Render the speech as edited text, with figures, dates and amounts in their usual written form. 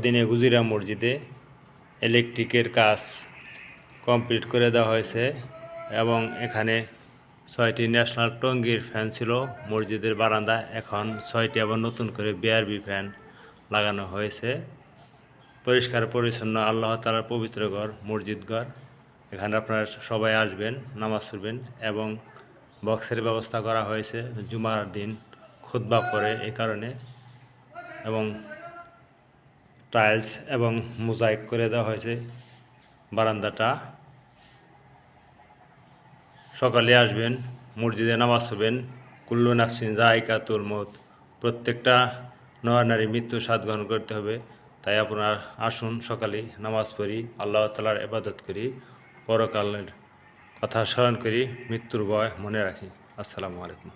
দিনে গুজিরা মসজিদে ইলেকট্রিকের কাজ কমপ্লিট করে দেওয়া হয়েছে এবং এখানে 6টি ন্যাশনাল টঙ্গীর ফ্যান ছিল মসজিদের বারান্দায়, এখন 6টি আবার নতুন করে বিআরবি ফ্যান লাগানো হয়েছে। পরিষ্কার পরিচ্ছন্ন আল্লাহ তাআলার পবিত্র ঘর, মসজিদ ঘর। এখানে আপনারা সবাই আসবেন, নামাজ পড়বেন এবং বক্সের ব্যবস্থা করা হয়েছে জুমার দিন খুতবা পড়ে এই কারণে, এবং টাইলস এবং মোজাইক করে দেওয়া হয়েছে বারান্দাটা। সকালে আসবেন, মসজিদে নামাজ পড়বেন। কুল্লু নাফসিন যায়কাতুল মউত, প্রত্যেকটা নর-নারী মৃত্যু স্বাদ গ্রহণ করতে হবে। তাই আপনারা আসুন, সকালে নামাজ পড়ি, আল্লাহ তাআলার ইবাদত করি, পরকালের কথা স্মরণ করি, মৃত্যুর ভয় মনে রাখি। আসসালামু আলাইকুম।